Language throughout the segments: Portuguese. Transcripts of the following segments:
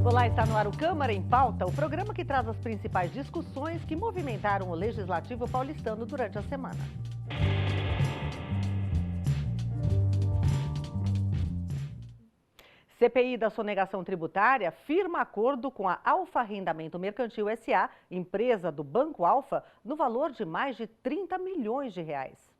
Olá, está no ar o Câmara em Pauta, o programa que traz as principais discussões que movimentaram o Legislativo paulistano durante a semana. CPI da sonegação tributária firma acordo com a Alfa Arrendamento Mercantil S.A., empresa do Banco Alfa, no valor de mais de 30 milhões de reais.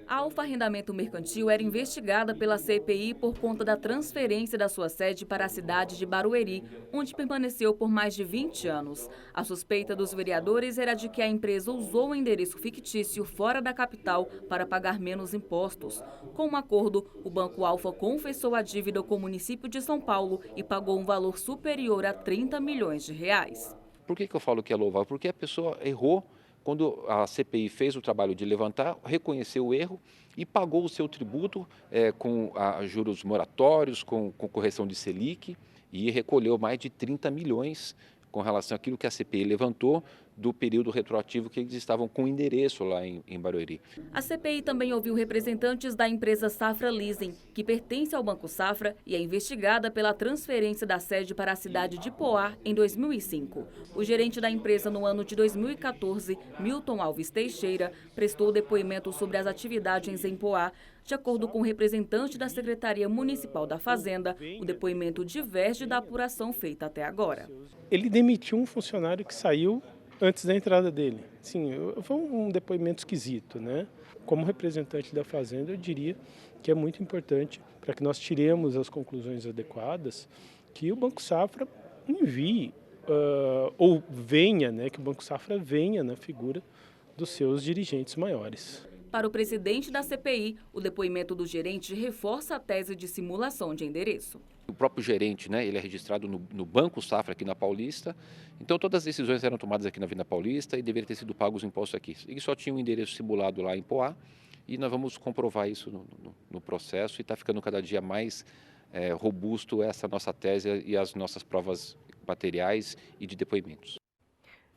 A Alfa Arrendamento Mercantil era investigada pela CPI por conta da transferência da sua sede para a cidade de Barueri, onde permaneceu por mais de 20 anos. A suspeita dos vereadores era de que a empresa usou um endereço fictício fora da capital para pagar menos impostos. Com um acordo, o Banco Alfa confessou a dívida com o município de São Paulo e pagou um valor superior a 30 milhões de reais. Por que eu falo que é louvável? Porque a pessoa errou. Quando a CPI fez o trabalho de levantar, reconheceu o erro e pagou o seu tributo com juros moratórios, com correção de Selic, e recolheu mais de 30 milhões com relação àquilo que a CPI levantou do período retroativo que eles estavam com endereço lá em Barueri. A CPI também ouviu representantes da empresa Safra Leasing, que pertence ao Banco Safra e é investigada pela transferência da sede para a cidade de Poá em 2005. O gerente da empresa no ano de 2014, Milton Alves Teixeira, prestou depoimento sobre as atividades em Poá. De acordo com o representante da Secretaria Municipal da Fazenda, o depoimento diverge da apuração feita até agora. Ele demitiu um funcionário que saiu antes da entrada dele. Sim, foi um depoimento esquisito, né? Como representante da Fazenda, eu diria que é muito importante para que nós tiremos as conclusões adequadas, que o Banco Safra envie ou venha, né? Que o Banco Safra venha na figura dos seus dirigentes maiores. Para o presidente da CPI, o depoimento do gerente reforça a tese de simulação de endereço. O próprio gerente, né, ele é registrado no Banco Safra aqui na Paulista, então todas as decisões eram tomadas aqui na Avenida Paulista e deveriam ter sido pagos os impostos aqui. Ele só tinha um endereço simulado lá em Poá e nós vamos comprovar isso no processo e está ficando cada dia mais robusto essa nossa tese e as nossas provas materiais e de depoimentos.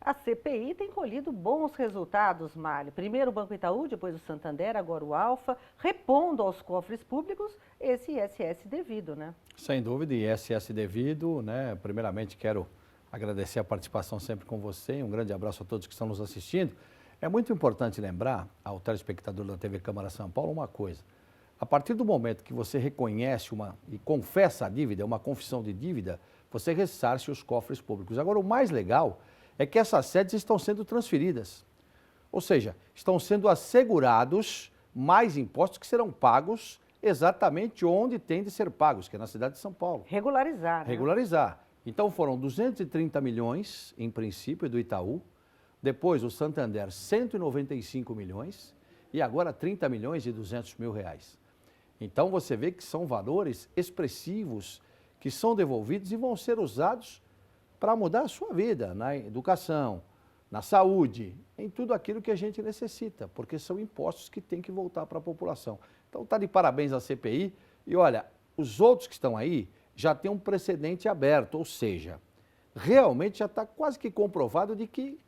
A CPI tem colhido bons resultados, Mário. Primeiro o Banco Itaú, depois o Santander, agora o Alfa, repondo aos cofres públicos esse ISS devido, né? Sem dúvida, ISS devido, né? Primeiramente quero agradecer a participação sempre com você, um grande abraço a todos que estão nos assistindo. É muito importante lembrar ao telespectador da TV Câmara São Paulo uma coisa. A partir do momento que você reconhece e confessa a dívida, uma confissão de dívida, você ressarce os cofres públicos. Agora, o mais legal é que essas sedes estão sendo transferidas. Ou seja, estão sendo assegurados mais impostos que serão pagos exatamente onde tem de ser pagos, que é na cidade de São Paulo. Regularizar, né? Regularizar. Então foram 230 milhões, em princípio, do Itaú, depois o Santander 195 milhões e agora 30 milhões e 200 mil reais. Então você vê que são valores expressivos que são devolvidos e vão ser usados para mudar a sua vida, na educação, na saúde, em tudo aquilo que a gente necessita, porque são impostos que têm que voltar para a população. Então está de parabéns à CPI e olha, os outros que estão aí já têm um precedente aberto, ou seja, realmente já está quase que comprovado de que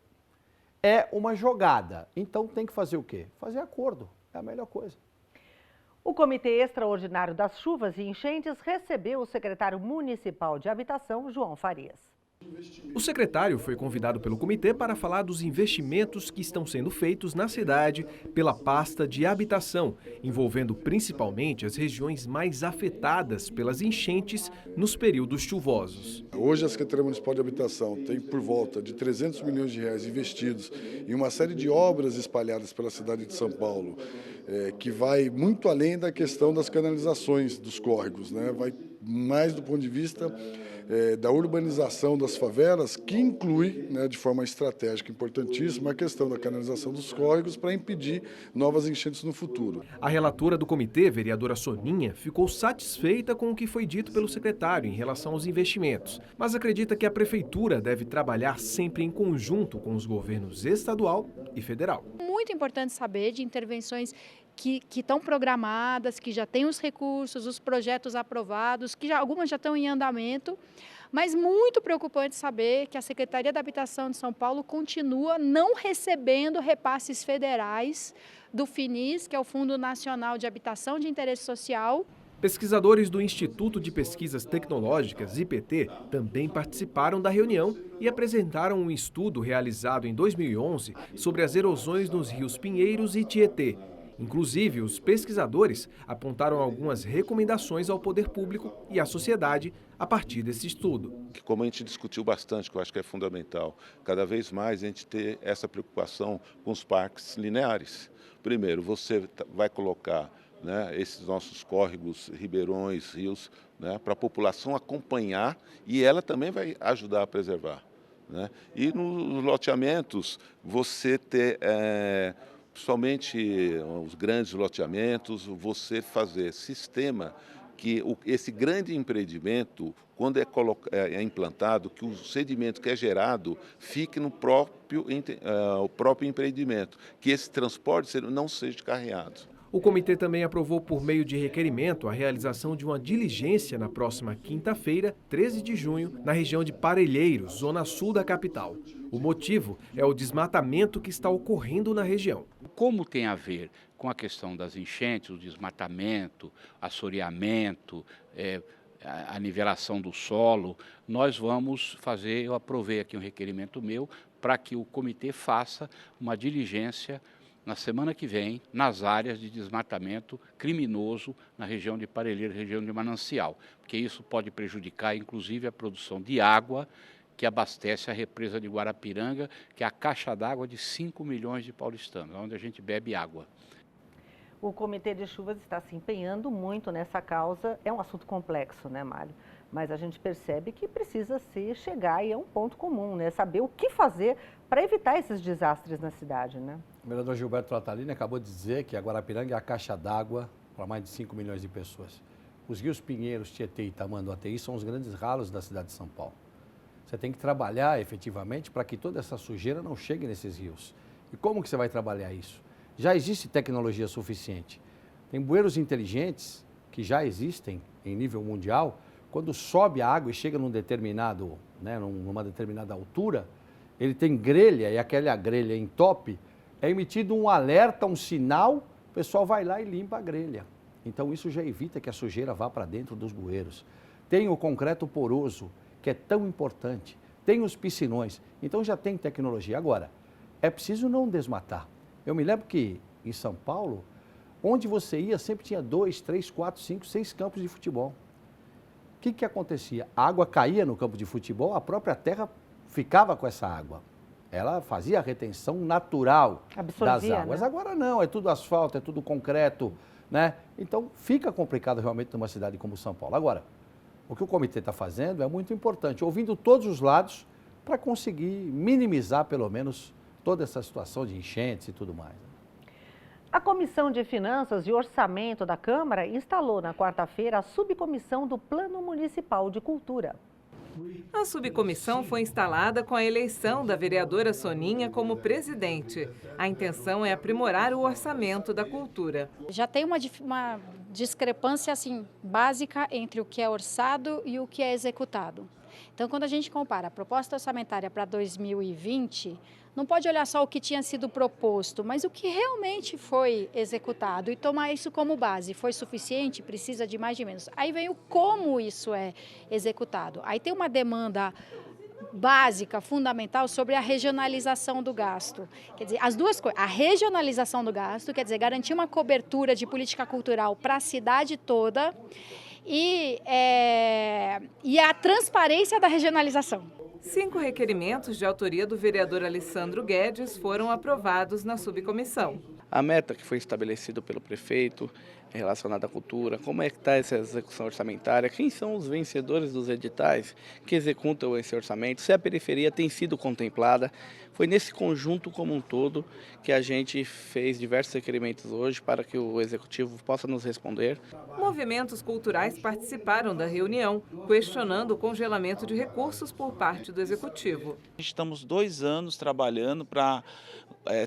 é uma jogada. Então tem que fazer o quê? Fazer acordo, é a melhor coisa. O Comitê Extraordinário das Chuvas e Enchentes recebeu o secretário municipal de Habitação, João Farias. O secretário foi convidado pelo comitê para falar dos investimentos que estão sendo feitos na cidade pela pasta de habitação, envolvendo principalmente as regiões mais afetadas pelas enchentes nos períodos chuvosos. Hoje a Secretaria Municipal de Habitação tem por volta de 300 milhões de reais investidos em uma série de obras espalhadas pela cidade de São Paulo, que vai muito além da questão das canalizações dos córregos, né? Vai mais do ponto de vista da urbanização das favelas, que inclui, né, de forma estratégica importantíssima, a questão da canalização dos córregos para impedir novas enchentes no futuro. A relatora do comitê, vereadora Soninha, ficou satisfeita com o que foi dito pelo secretário em relação aos investimentos, mas acredita que a prefeitura deve trabalhar sempre em conjunto com os governos estadual e federal. Muito importante saber de intervenções que estão programadas, que já têm os recursos, os projetos aprovados, que algumas já estão em andamento, mas muito preocupante saber que a Secretaria da Habitação de São Paulo continua não recebendo repasses federais do FINIS, que é o Fundo Nacional de Habitação de Interesse Social. Pesquisadores do Instituto de Pesquisas Tecnológicas, IPT, também participaram da reunião e apresentaram um estudo realizado em 2011 sobre as erosões nos rios Pinheiros e Tietê. Inclusive, os pesquisadores apontaram algumas recomendações ao poder público e à sociedade a partir desse estudo. Como a gente discutiu bastante, que eu acho que é fundamental, cada vez mais a gente ter essa preocupação com os parques lineares. Primeiro, você vai colocar, né, esses nossos córregos, ribeirões, rios, né, para a população acompanhar e ela também vai ajudar a preservar, né? E nos loteamentos, você ter... Somente os grandes loteamentos, você fazer sistema que esse grande empreendimento, quando é implantado, que o sedimento que é gerado fique no próprio empreendimento, que esse transporte não seja carreado. O comitê também aprovou por meio de requerimento a realização de uma diligência na próxima quinta-feira, 13 de junho, na região de Parelheiros, zona sul da capital. O motivo é o desmatamento que está ocorrendo na região. Como tem a ver com a questão das enchentes, o desmatamento, assoreamento, a nivelação do solo, nós vamos fazer, eu aprovei aqui um requerimento meu, para que o comitê faça uma diligência na semana que vem, nas áreas de desmatamento criminoso na região de Parelheiros, região de Manancial, porque isso pode prejudicar, inclusive, a produção de água que abastece a represa de Guarapiranga, que é a caixa d'água de 5 milhões de paulistanos, onde a gente bebe água. O Comitê de Chuvas está se empenhando muito nessa causa. É um assunto complexo, né, Mário? Mas a gente percebe que precisa chegar e é um ponto comum, né? Saber o que fazer para evitar esses desastres na cidade, né? O vereador Gilberto Tratalini acabou de dizer que a Guarapiranga é a caixa d'água para mais de 5 milhões de pessoas. Os rios Pinheiros, Tietê e Tamanduateí são os grandes ralos da cidade de São Paulo. Você tem que trabalhar efetivamente para que toda essa sujeira não chegue nesses rios. E como que você vai trabalhar isso? Já existe tecnologia suficiente. Tem bueiros inteligentes que já existem em nível mundial. Quando sobe a água e chega numa determinada altura, ele tem grelha e aquela grelha entope, é emitido um alerta, um sinal, o pessoal vai lá e limpa a grelha. Então isso já evita que a sujeira vá para dentro dos bueiros. Tem o concreto poroso, que é tão importante. Tem os piscinões, então já tem tecnologia. Agora, é preciso não desmatar. Eu me lembro que em São Paulo, onde você ia, sempre tinha 2, 3, 4, 5, 6 campos de futebol. O que acontecia? A água caía no campo de futebol, a própria terra ficava com essa água. Ela fazia a retenção natural das águas. Né? Agora não, é tudo asfalto, é tudo concreto, né? Então fica complicado realmente numa cidade como São Paulo. Agora, o que o comitê está fazendo é muito importante, ouvindo todos os lados para conseguir minimizar pelo menos toda essa situação de enchentes e tudo mais. A Comissão de Finanças e Orçamento da Câmara instalou na quarta-feira a subcomissão do Plano Municipal de Cultura. A subcomissão foi instalada com a eleição da vereadora Soninha como presidente. A intenção é aprimorar o orçamento da cultura. Já tem uma discrepância assim, básica entre o que é orçado e o que é executado. Então, quando a gente compara a proposta orçamentária para 2020, não pode olhar só o que tinha sido proposto, mas o que realmente foi executado e tomar isso como base. Foi suficiente? Precisa de mais de menos? Aí vem o como isso é executado. Aí tem uma demanda básica, fundamental, sobre a regionalização do gasto. Quer dizer, as duas coisas. A regionalização do gasto, quer dizer, garantir uma cobertura de política cultural para a cidade toda e a transparência da regionalização. 5 requerimentos de autoria do vereador Alessandro Guedes foram aprovados na subcomissão. A meta que foi estabelecida pelo prefeito relacionada à cultura, como é que está essa execução orçamentária, quem são os vencedores dos editais que executam esse orçamento, se a periferia tem sido contemplada. Foi nesse conjunto como um todo que a gente fez diversos requerimentos hoje para que o Executivo possa nos responder. Movimentos culturais participaram da reunião, questionando o congelamento de recursos por parte do Executivo. Estamos 2 anos trabalhando para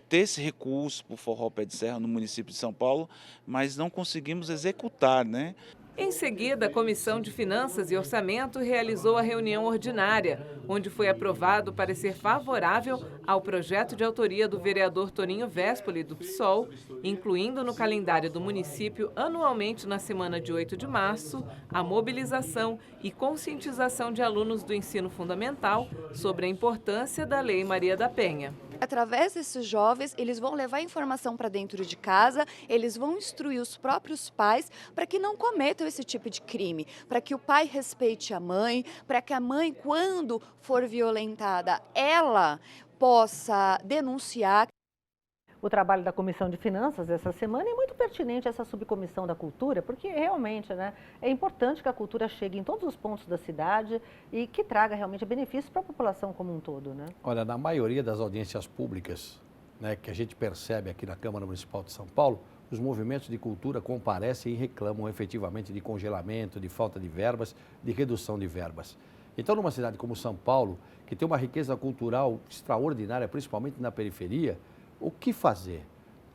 ter esse recurso para o Forró Pé de Serra no município de São Paulo, mas não conseguimos executar, né? Em seguida, a Comissão de Finanças e Orçamento realizou a reunião ordinária, onde foi aprovado o parecer favorável ao projeto de autoria do vereador Toninho Vespoli, do PSOL, incluindo no calendário do município, anualmente na semana de 8 de março, a mobilização e conscientização de alunos do ensino fundamental sobre a importância da Lei Maria da Penha. Através desses jovens, eles vão levar informação para dentro de casa, eles vão instruir os próprios pais para que não cometam esse tipo de crime, para que o pai respeite a mãe, para que a mãe, quando for violentada, ela possa denunciar. O trabalho da Comissão de Finanças essa semana é muito pertinente essa subcomissão da cultura, porque realmente, né, é importante que a cultura chegue em todos os pontos da cidade e que traga realmente benefícios para a população como um todo, né? Olha, na maioria das audiências públicas, né, que a gente percebe aqui na Câmara Municipal de São Paulo, os movimentos de cultura comparecem e reclamam efetivamente de congelamento, de falta de verbas, de redução de verbas. Então, numa cidade como São Paulo, que tem uma riqueza cultural extraordinária, principalmente na periferia, o que fazer?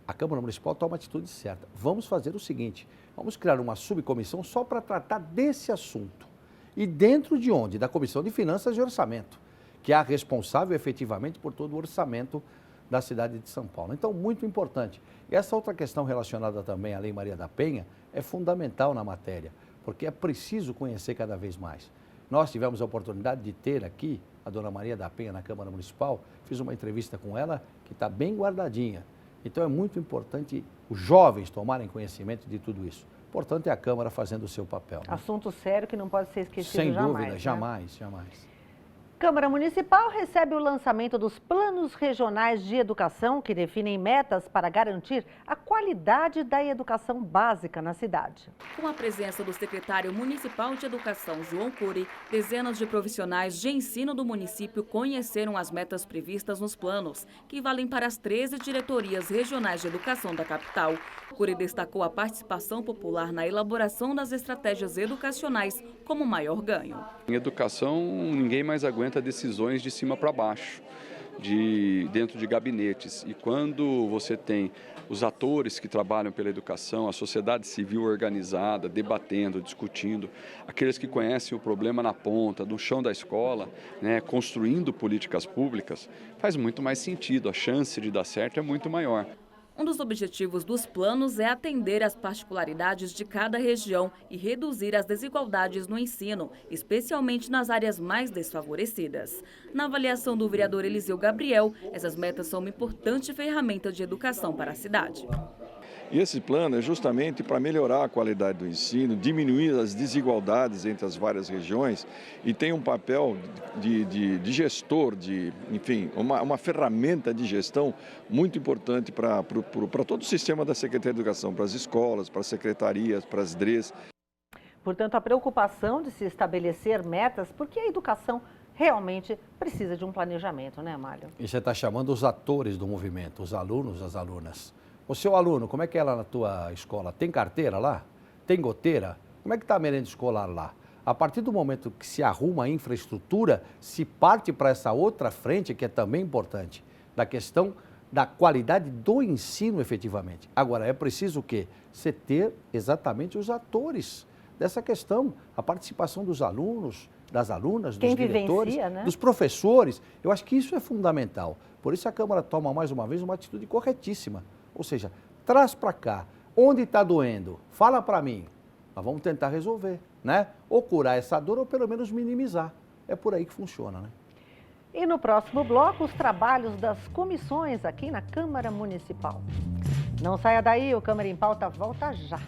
A Câmara Municipal toma a atitude certa. Vamos fazer o seguinte, vamos criar uma subcomissão só para tratar desse assunto. E dentro de onde? Da Comissão de Finanças e Orçamento, que é a responsável efetivamente por todo o orçamento da cidade de São Paulo. Então, muito importante. E essa outra questão relacionada também à Lei Maria da Penha é fundamental na matéria, porque é preciso conhecer cada vez mais. Nós tivemos a oportunidade de ter aqui a dona Maria da Penha na Câmara Municipal, fiz uma entrevista com ela que está bem guardadinha. Então é muito importante os jovens tomarem conhecimento de tudo isso. Importante é a Câmara fazendo o seu papel. Né? Assunto sério que não pode ser esquecido Sem jamais. dúvida, né? jamais. Câmara Municipal recebe o lançamento dos Planos Regionais de Educação, que definem metas para garantir a qualidade da educação básica na cidade. Com a presença do secretário municipal de Educação, João Cury, dezenas de profissionais de ensino do município conheceram as metas previstas nos planos, que valem para as 13 diretorias regionais de educação da capital. Cury destacou a participação popular na elaboração das estratégias educacionais como maior ganho. Em educação, ninguém mais aguenta decisões de cima para baixo, dentro de gabinetes. E quando você tem os atores que trabalham pela educação, a sociedade civil organizada, debatendo, discutindo, aqueles que conhecem o problema na ponta, no chão da escola, né, construindo políticas públicas, faz muito mais sentido, a chance de dar certo é muito maior. Um dos objetivos dos planos é atender às particularidades de cada região e reduzir as desigualdades no ensino, especialmente nas áreas mais desfavorecidas. Na avaliação do vereador Eliseu Gabriel, essas metas são uma importante ferramenta de educação para a cidade. E esse plano é justamente para melhorar a qualidade do ensino, diminuir as desigualdades entre as várias regiões e tem um papel de gestor, enfim, uma ferramenta de gestão muito importante para todo o sistema da Secretaria de Educação, para as escolas, para as secretarias, para as DREs. Portanto, a preocupação de se estabelecer metas, porque a educação realmente precisa de um planejamento, né, Mário? E você está chamando os atores do movimento, os alunos, as alunas. O seu aluno, como é que é lá na tua escola? Tem carteira lá? Tem goteira? Como é que está a merenda escolar lá? A partir do momento que se arruma a infraestrutura, se parte para essa outra frente, que é também importante, da questão da qualidade do ensino efetivamente. Agora, é preciso o quê? Você ter exatamente os atores dessa questão, a participação dos alunos, das alunas, dos diretores, né? Dos professores. Eu acho que isso é fundamental. Por isso a Câmara toma mais uma vez uma atitude corretíssima. Ou seja, traz para cá, onde está doendo, fala para mim, nós vamos tentar resolver, né? Ou curar essa dor ou pelo menos minimizar. É por aí que funciona, né? E no próximo bloco, os trabalhos das comissões aqui na Câmara Municipal. Não saia daí, o Câmara em Pauta volta já.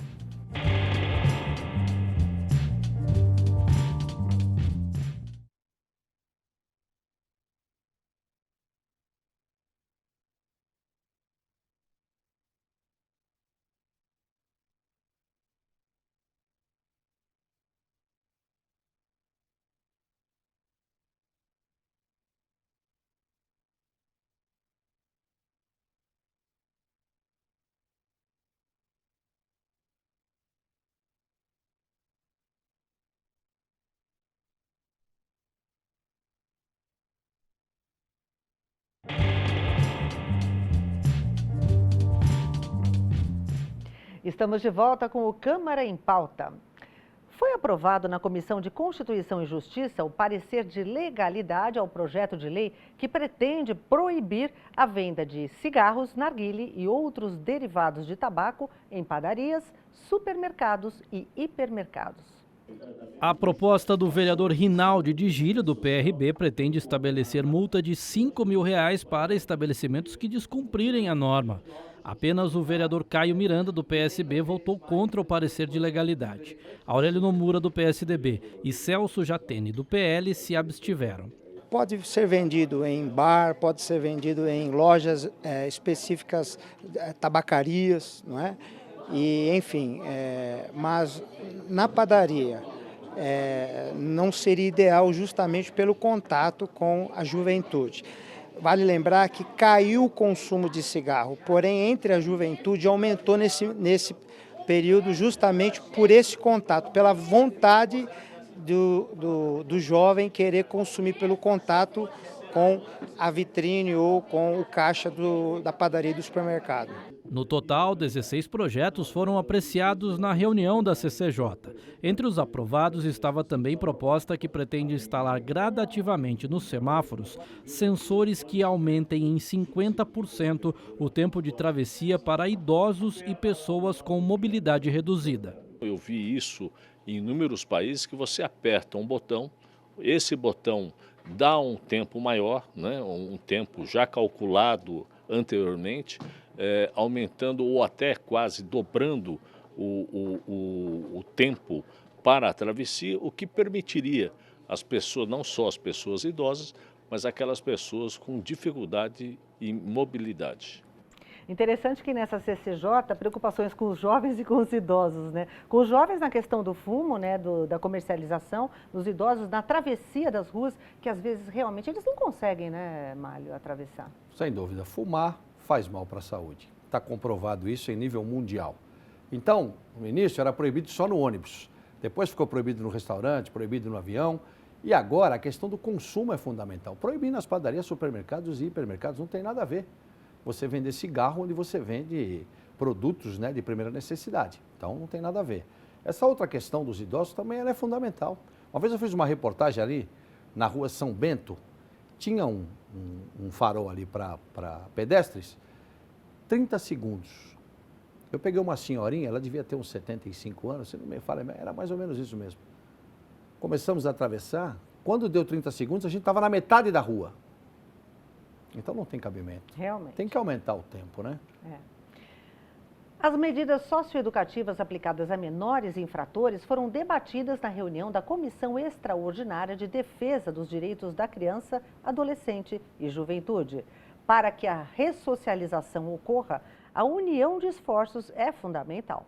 Estamos de volta com o Câmara em Pauta. Foi aprovado na Comissão de Constituição e Justiça o parecer de legalidade ao projeto de lei que pretende proibir a venda de cigarros, narguile e outros derivados de tabaco em padarias, supermercados e hipermercados. A proposta do vereador Rinaldi de Gílio, do PRB, pretende estabelecer multa de R$ 5.000 para estabelecimentos que descumprirem a norma. Apenas o vereador Caio Miranda, do PSB, votou contra o parecer de legalidade. Aurélio Nomura, do PSDB, e Celso Jatene, do PL, se abstiveram. Pode ser vendido em bar, pode ser vendido em lojas específicas, tabacarias, não é? E, enfim, mas na padaria não seria ideal justamente pelo contato com a juventude. Vale lembrar que caiu o consumo de cigarro, porém entre a juventude aumentou nesse período justamente por esse contato, pela vontade do jovem querer consumir pelo contato com a vitrine ou com o caixa da padaria e do supermercado. No total, 16 projetos foram apreciados na reunião da CCJ. Entre os aprovados estava também proposta que pretende instalar gradativamente nos semáforos sensores que aumentem em 50% o tempo de travessia para idosos e pessoas com mobilidade reduzida. Eu vi isso em inúmeros países que você aperta um botão, esse botão dá um tempo maior, né, um tempo já calculado anteriormente, aumentando ou até quase dobrando o tempo para a travessia, o que permitiria as pessoas, não só as pessoas idosas, mas aquelas pessoas com dificuldade e mobilidade. Interessante que nessa CCJ, preocupações com os jovens e com os idosos, né? Com os jovens na questão do fumo, né, da comercialização, os idosos na travessia das ruas, que às vezes realmente eles não conseguem, né, Málio, atravessar. Sem dúvida, fumar faz mal para a saúde. Está comprovado isso em nível mundial. Então, no início era proibido só no ônibus, depois ficou proibido no restaurante, proibido no avião, e agora a questão do consumo é fundamental. Proibir nas padarias, supermercados e hipermercados não tem nada a ver. Você vender cigarro onde você vende produtos, né, de primeira necessidade. Então não tem nada a ver. Essa outra questão dos idosos também ela é fundamental. Uma vez eu fiz uma reportagem ali na rua São Bento, tinha um farol ali para pedestres, 30 segundos. Eu peguei uma senhorinha, ela devia ter uns 75 anos, se não me fala, era mais ou menos isso mesmo. Começamos a atravessar, quando deu 30 segundos a gente estava na metade da rua. Então não tem cabimento. Realmente. Tem que aumentar o tempo, né? As medidas socioeducativas aplicadas a menores infratores foram debatidas na reunião da Comissão Extraordinária de Defesa dos Direitos da Criança, Adolescente e Juventude. Para que a ressocialização ocorra, a união de esforços é fundamental.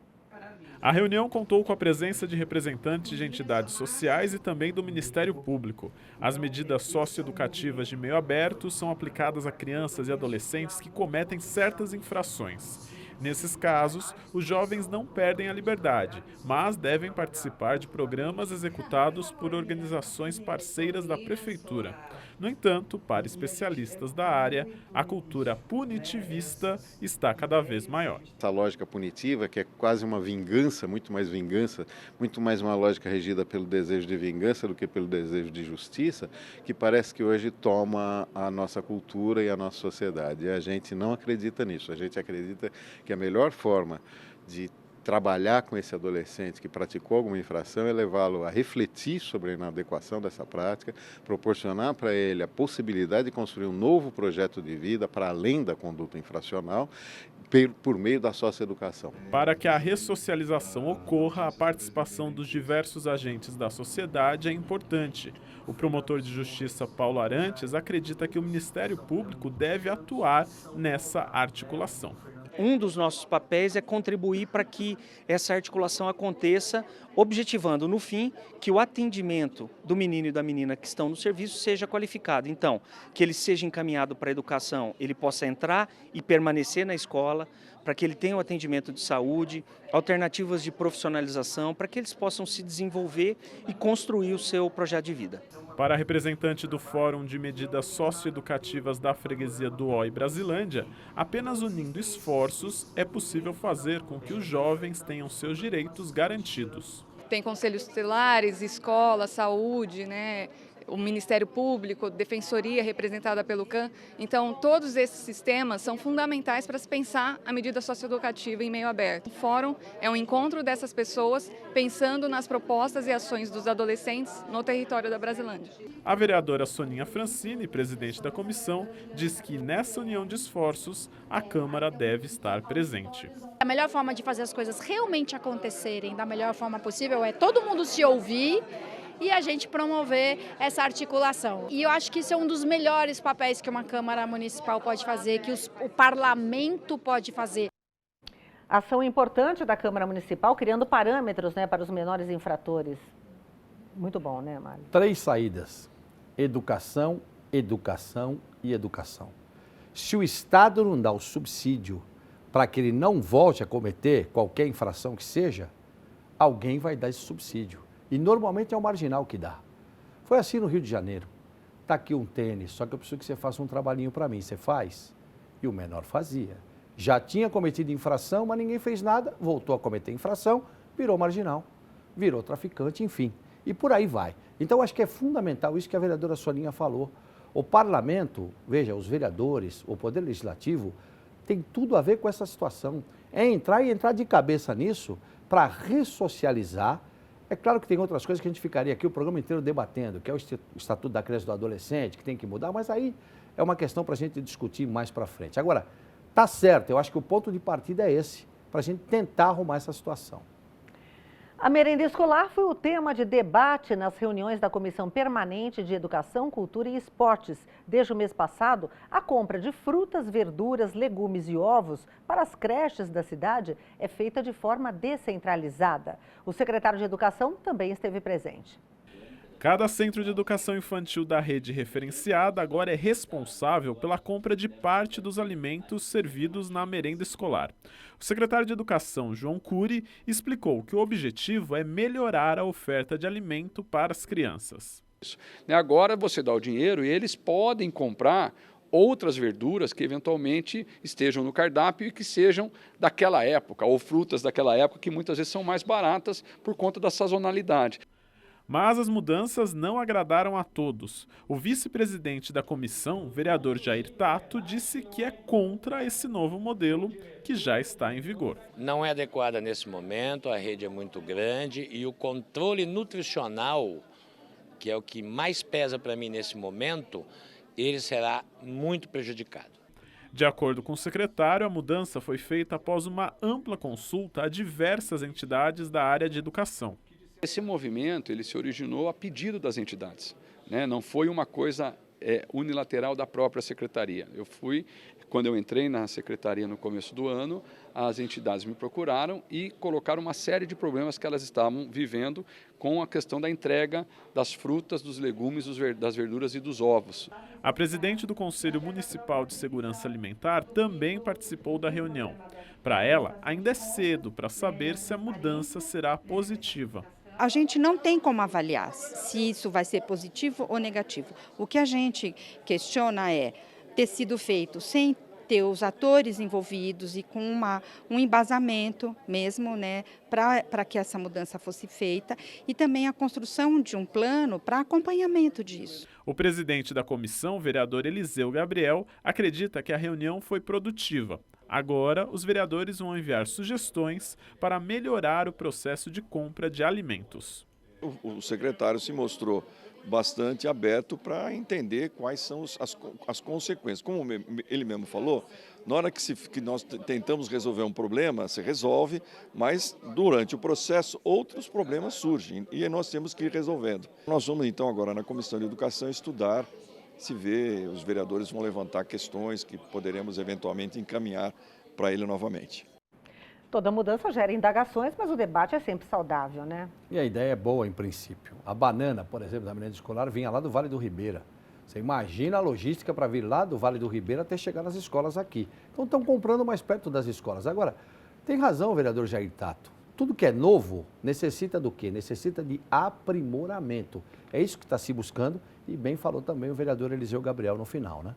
A reunião contou com a presença de representantes de entidades sociais e também do Ministério Público. As medidas socioeducativas de meio aberto são aplicadas a crianças e adolescentes que cometem certas infrações. Nesses casos, os jovens não perdem a liberdade, mas devem participar de programas executados por organizações parceiras da Prefeitura. No entanto, para especialistas da área, a cultura punitivista está cada vez maior. Essa lógica punitiva, que é quase uma vingança, muito mais uma lógica regida pelo desejo de vingança do que pelo desejo de justiça, que parece que hoje toma a nossa cultura e a nossa sociedade. E a gente não acredita nisso, a gente acredita que a melhor forma de trabalhar com esse adolescente que praticou alguma infração é levá-lo a refletir sobre a inadequação dessa prática, proporcionar para ele a possibilidade de construir um novo projeto de vida para além da conduta infracional, por meio da socioeducação. Para que a ressocialização ocorra, a participação dos diversos agentes da sociedade é importante. O promotor de justiça Paulo Arantes acredita que o Ministério Público deve atuar nessa articulação. Um dos nossos papéis é contribuir para que essa articulação aconteça, objetivando, no fim, que o atendimento do menino e da menina que estão no serviço seja qualificado. Então, que ele seja encaminhado para a educação, ele possa entrar e permanecer na escola, para que ele tenha um atendimento de saúde, alternativas de profissionalização, para que eles possam se desenvolver e construir o seu projeto de vida. Para a representante do Fórum de Medidas Socioeducativas da Freguesia do Ó e Brasilândia, apenas unindo esforços é possível fazer com que os jovens tenham seus direitos garantidos. tem conselhos tutelares, escola, saúde, né? O Ministério Público, Defensoria representada pelo CAN. Então, todos esses sistemas são fundamentais para se pensar a medida socioeducativa em meio aberto. O fórum é um encontro dessas pessoas pensando nas propostas e ações dos adolescentes no território da Brasilândia. A vereadora Soninha Francini, presidente da comissão, diz que nessa união de esforços, a Câmara deve estar presente. A melhor forma de fazer as coisas realmente acontecerem da melhor forma possível é todo mundo se ouvir e a gente promover essa articulação. E eu acho que isso é um dos melhores papéis que uma Câmara Municipal pode fazer, que o Parlamento pode fazer. Ação importante da Câmara Municipal, criando parâmetros, né, para os menores infratores. Muito bom, né, Mário? 3 saídas: educação, educação e educação. Se o Estado não dá o subsídio para que ele não volte a cometer qualquer infração que seja, alguém vai dar esse subsídio. E normalmente é o marginal que dá. Foi assim no Rio de Janeiro. Está aqui um tênis, só que eu preciso que você faça um trabalhinho para mim. Você faz? E o menor fazia. Já tinha cometido infração, mas ninguém fez nada, voltou a cometer infração, virou marginal, virou traficante, enfim. E por aí vai. Então, acho que é fundamental isso que a vereadora Soninha falou. O parlamento, veja, os vereadores, o Poder Legislativo, tem tudo a ver com essa situação. É entrar de cabeça nisso para ressocializar. É claro que tem outras coisas que a gente ficaria aqui o programa inteiro debatendo, que é o Estatuto da Criança e do Adolescente, que tem que mudar, mas aí é uma questão para a gente discutir mais para frente. Agora, tá certo, eu acho que o ponto de partida é esse, para a gente tentar arrumar essa situação. A merenda escolar foi o tema de debate nas reuniões da Comissão Permanente de Educação, Cultura e Esportes. Desde o mês passado, a compra de frutas, verduras, legumes e ovos para as creches da cidade é feita de forma descentralizada. O secretário de Educação também esteve presente. Cada centro de educação infantil da rede referenciada agora é responsável pela compra de parte dos alimentos servidos na merenda escolar. O secretário de Educação, João Cury, explicou que o objetivo é melhorar a oferta de alimento para as crianças. Agora você dá o dinheiro e eles podem comprar outras verduras que eventualmente estejam no cardápio e que sejam daquela época, ou frutas daquela época que muitas vezes são mais baratas por conta da sazonalidade. Mas as mudanças não agradaram a todos. O vice-presidente da comissão, vereador Jair Tato, disse que é contra esse novo modelo que já está em vigor. Não é adequada nesse momento, a rede é muito grande e o controle nutricional, que é o que mais pesa para mim nesse momento, ele será muito prejudicado. De acordo com o secretário, a mudança foi feita após uma ampla consulta a diversas entidades da área de educação. Esse movimento ele se originou a pedido das entidades, né? Não foi uma coisa unilateral da própria secretaria. Quando eu entrei na secretaria no começo do ano, as entidades me procuraram e colocaram uma série de problemas que elas estavam vivendo com a questão da entrega das frutas, dos legumes, das verduras e dos ovos. A presidente do Conselho Municipal de Segurança Alimentar também participou da reunião. Para ela, ainda é cedo para saber se a mudança será positiva. A gente não tem como avaliar se isso vai ser positivo ou negativo. O que a gente questiona é ter sido feito sem ter os atores envolvidos e com um embasamento mesmo, né, para que essa mudança fosse feita e também a construção de um plano para acompanhamento disso. O presidente da comissão, vereador Eliseu Gabriel, acredita que a reunião foi produtiva. Agora, os vereadores vão enviar sugestões para melhorar o processo de compra de alimentos. O secretário se mostrou bastante aberto para entender quais são as consequências. Como ele mesmo falou, na hora que nós tentamos resolver um problema, se resolve, mas durante o processo outros problemas surgem e nós temos que ir resolvendo. Nós vamos então agora na Comissão de Educação estudar, se vê, os vereadores vão levantar questões que poderemos eventualmente encaminhar para ele novamente. Toda mudança gera indagações, mas o debate é sempre saudável, né? E a ideia é boa em princípio. A banana, por exemplo, da merenda escolar vinha lá do Vale do Ribeira. Você imagina a logística para vir lá do Vale do Ribeira até chegar nas escolas aqui. Então estão comprando mais perto das escolas. Agora, tem razão o vereador Jair Tato. Tudo que é novo necessita do quê? Necessita de aprimoramento. É isso que está se buscando e bem falou também o vereador Eliseu Gabriel no final, né?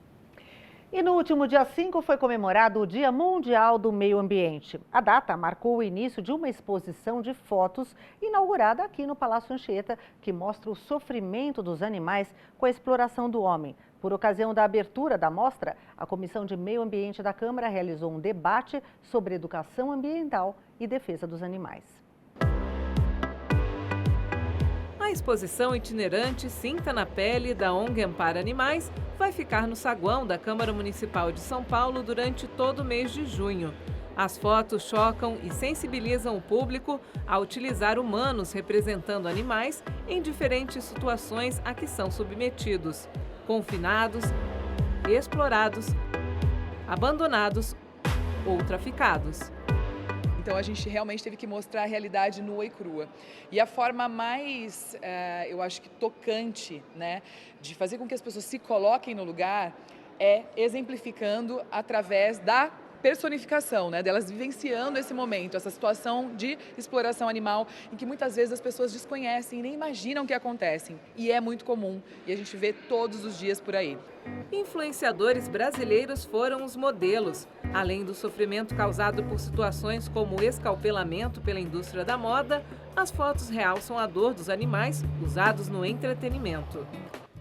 E no último dia 5 foi comemorado o Dia Mundial do Meio Ambiente. A data marcou o início de uma exposição de fotos inaugurada aqui no Palácio Anchieta, que mostra o sofrimento dos animais com a exploração do homem. Por ocasião da abertura da mostra, a Comissão de Meio Ambiente da Câmara realizou um debate sobre educação ambiental e defesa dos animais. A exposição itinerante Sinta na Pele, da ONG Ampara Animais, vai ficar no saguão da Câmara Municipal de São Paulo durante todo o mês de junho. As fotos chocam e sensibilizam o público a utilizar humanos representando animais em diferentes situações a que são submetidos: confinados, explorados, abandonados ou traficados. Então a gente realmente teve que mostrar a realidade nua e crua. E a forma mais, eu acho que tocante, né, de fazer com que as pessoas se coloquem no lugar é exemplificando através da personificação, né, delas vivenciando esse momento, essa situação de exploração animal, em que muitas vezes as pessoas desconhecem e nem imaginam que acontecem. E é muito comum, e a gente vê todos os dias por aí. Influenciadores brasileiros foram os modelos. Além do sofrimento causado por situações como o escalpelamento pela indústria da moda, as fotos realçam a dor dos animais usados no entretenimento.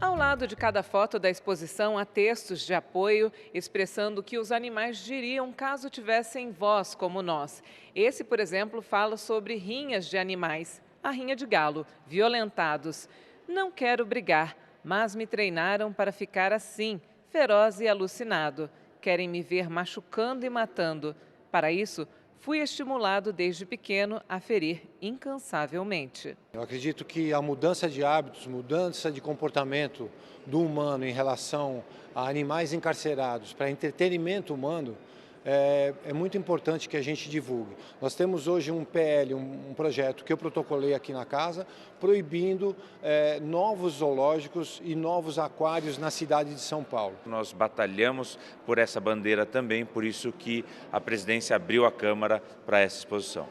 Ao lado de cada foto da exposição há textos de apoio expressando o que os animais diriam caso tivessem voz como nós. Esse, por exemplo, fala sobre rinhas de animais. A rinha de galo, violentados. Não quero brigar, mas me treinaram para ficar assim, feroz e alucinado. Querem me ver machucando e matando. Para isso, fui estimulado desde pequeno a ferir incansavelmente. Eu acredito que a mudança de hábitos, mudança de comportamento do humano em relação a animais encarcerados para entretenimento humano é muito importante que a gente divulgue. Nós temos hoje um PL, um projeto que eu protocolei aqui na casa, proibindo novos zoológicos e novos aquários na cidade de São Paulo. Nós batalhamos por essa bandeira também, por isso que a presidência abriu a Câmara para essa exposição.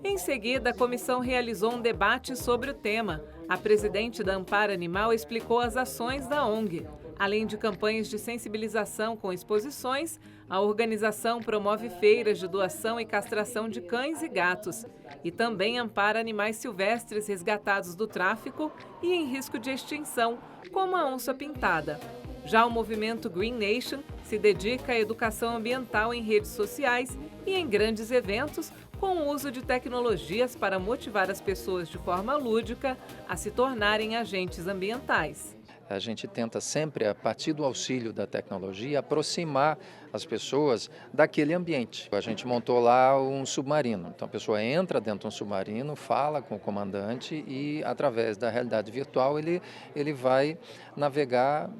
Em seguida, a comissão realizou um debate sobre o tema. A presidente da Ampara Animal explicou as ações da ONG. Além de campanhas de sensibilização com exposições, a organização promove feiras de doação e castração de cães e gatos e também ampara animais silvestres resgatados do tráfico e em risco de extinção, como a onça pintada. Já o movimento Green Nation se dedica à educação ambiental em redes sociais e em grandes eventos, com o uso de tecnologias para motivar as pessoas de forma lúdica a se tornarem agentes ambientais. A gente tenta sempre, a partir do auxílio da tecnologia, aproximar as pessoas daquele ambiente. A gente montou lá um submarino. Então a pessoa entra dentro de um submarino, fala com o comandante e, através da realidade virtual, ele vai navegar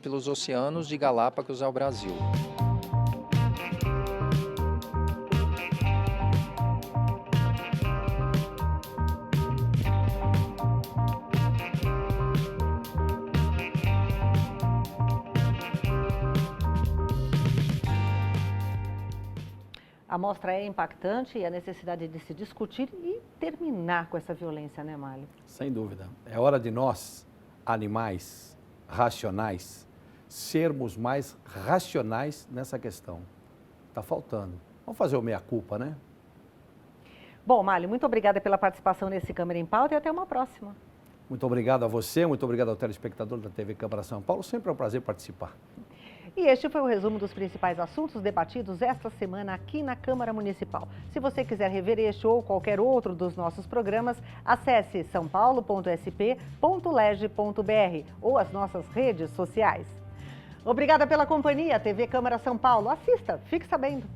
pelos oceanos de Galápagos ao Brasil. A mostra é impactante e a necessidade de se discutir e terminar com essa violência, né, Mário? Sem dúvida. É hora de nós, animais racionais, sermos mais racionais nessa questão. Está faltando. Vamos fazer o meia-culpa, né? Bom, Mário, muito obrigada pela participação nesse Câmara em Pauta e até uma próxima. Muito obrigado a você, muito obrigado ao telespectador da TV Câmara São Paulo. Sempre é um prazer participar. E este foi o resumo dos principais assuntos debatidos esta semana aqui na Câmara Municipal. Se você quiser rever este ou qualquer outro dos nossos programas, acesse saopaulo.sp.leg.br ou as nossas redes sociais. Obrigada pela companhia, TV Câmara São Paulo. Assista, fique sabendo.